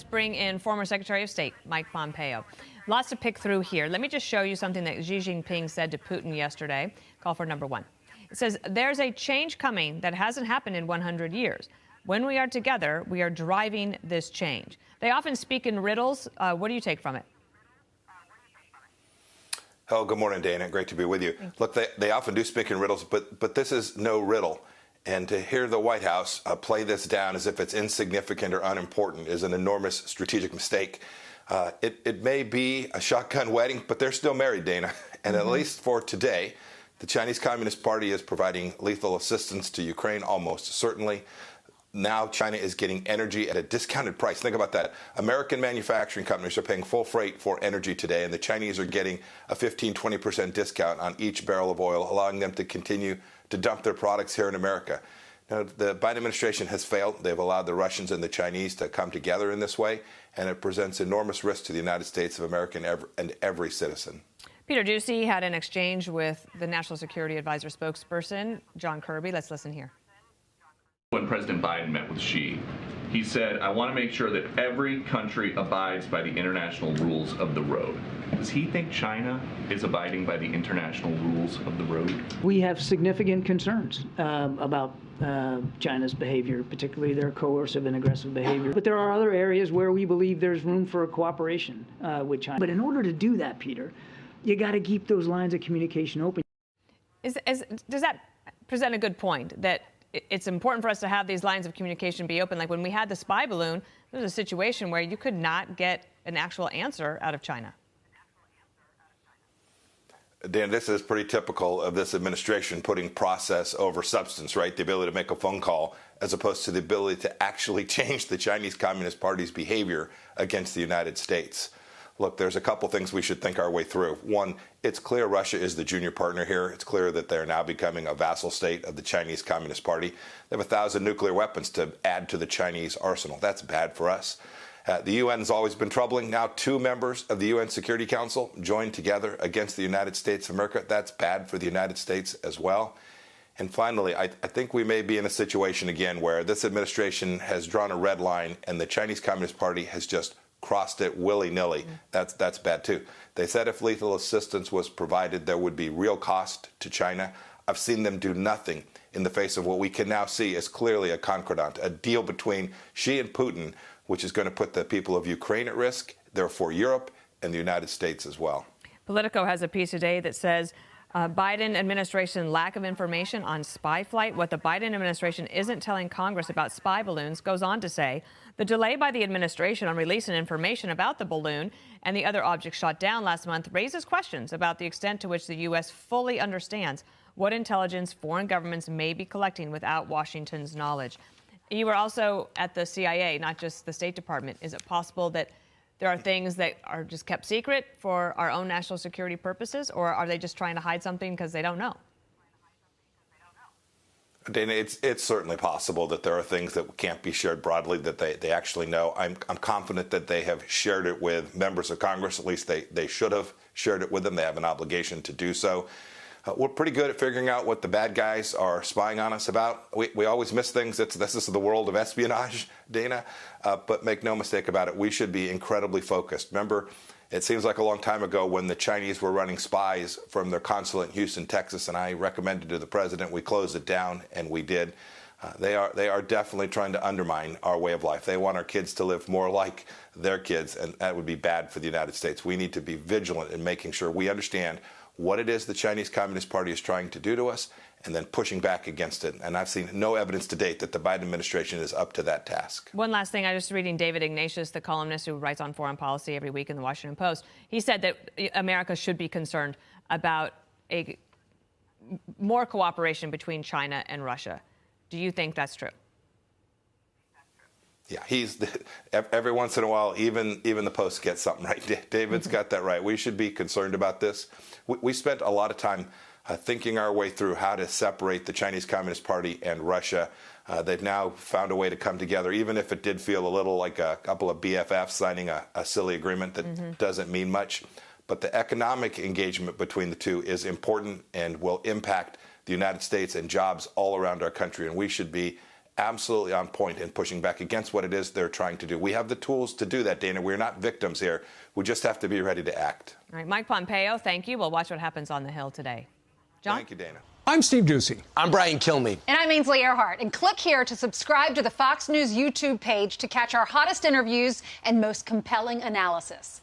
bring in former Secretary of State Mike Pompeo. Lots to pick through here. Let me just show you something that Xi Jinping said to Putin yesterday. Call for number one. It says, there's a change coming that hasn't happened in 100 years. When we are together, we are driving this change. They often speak in riddles. What do you take from it? Oh, good morning, Dana. Great to be with you. Look, they often do speak in riddles, but this is no riddle. And to hear the White House play this down as if it's insignificant or unimportant is an enormous strategic mistake. It may be a shotgun wedding, but they're still married, Dana. And at least for today, the Chinese Communist Party is providing lethal assistance to Ukraine, almost certainly. Now China is getting energy at a discounted price. Think about that. American manufacturing companies are paying full freight for energy today, and the Chinese are getting a 15-20% discount on each barrel of oil, allowing them to continue to dump their products here in America. Now, the Biden administration has failed. They've allowed the Russians and the Chinese to come together in this way, and it presents enormous risk to the United States of America and every citizen. Peter Doocy had an exchange with the National Security Advisor spokesperson, John Kirby. Let's listen here. When President Biden met with Xi, he said, I want to make sure that every country abides by the international rules of the road. Does he think China is abiding by the international rules of the road? We have significant concerns about China's behavior, particularly their coercive and aggressive behavior. But there are other areas where we believe there's room for cooperation with China. But in order to do that, Peter, you got to keep those lines of communication open. Does that present a good point, that it's important for us to have these lines of communication be open? Like when we had the spy balloon, there was a situation where you could not get an actual answer out of China. Dan, this is pretty typical of this administration putting process over substance, right? The ability to make a phone call as opposed to the ability to actually change the Chinese Communist Party's behavior against the United States. Look, there's a couple things we should think our way through. One, it's clear Russia is the junior partner here. It's clear that they're now becoming a vassal state of the Chinese Communist Party. They have 1,000 nuclear weapons to add to the Chinese arsenal. That's bad for us. The UN has always been troubling. Now 2 members of the UN Security Council joined together against the United States of America. That's bad for the United States as well. And finally, I think we may be in a situation again where this administration has drawn a red line and the Chinese Communist Party has just crossed it willy-nilly. That's bad too. They said if lethal assistance was provided, there would be real cost to China. I've seen them do nothing in the face of what we can now see as clearly a concordat, a deal between Xi and Putin, which is going to put the people of Ukraine at risk, therefore Europe and the United States as well. Politico has a piece today that says Biden administration lack of information on spy flight. What the Biden administration isn't telling Congress about spy balloons, goes on to say, the delay by the administration on releasing information about the balloon and the other objects shot down last month raises questions about the extent to which the U.S. fully understands what intelligence foreign governments may be collecting without Washington's knowledge. You were also at the CIA, not just the State Department. Is it possible that there are things that are just kept secret for our own national security purposes, or are they just trying to hide something because they don't know? Dana, it's certainly possible that there are things that can't be shared broadly that they actually know. I'm confident that they have shared it with members of Congress. At least they should have shared it with them. They have an obligation to do so. We're pretty good at figuring out what the bad guys are spying on us about. We always miss things. This is the world of espionage, Dana. But make no mistake about it, we should be incredibly focused. Remember, it seems like a long time ago when the Chinese were running spies from their consulate in Houston, Texas, and I recommended to the president we close it down, and we did. They are definitely trying to undermine our way of life. They want our kids to live more like their kids, and that would be bad for the United States. We need to be vigilant in making sure we understand what it is the Chinese Communist Party is trying to do to us, and then pushing back against it. And I've seen no evidence to date that the Biden administration is up to that task. One last thing. I was just reading David Ignatius, the columnist who writes on foreign policy every week in the Washington Post. He said that America should be concerned about more cooperation between China and Russia. Do you think that's true? Yeah, every once in a while, even the Post gets something right. David's got that right. We should be concerned about this. We spent a lot of time thinking our way through how to separate the Chinese Communist Party and Russia. They've now found a way to come together, even if it did feel a little like a couple of BFFs signing a silly agreement that doesn't mean much. But the economic engagement between the two is important and will impact the United States and jobs all around our country. And we should be absolutely on point in pushing back against what it is they're trying to do. We have the tools to do that, Dana. We're not victims here. We just have to be ready to act. All right, Mike Pompeo, thank you. We'll watch what happens on the Hill today. John? Thank you, Dana. I'm Steve Doocy. I'm Brian Kilmeade. And I'm Ainsley Earhart. And click here to subscribe to the Fox News YouTube page to catch our hottest interviews and most compelling analysis.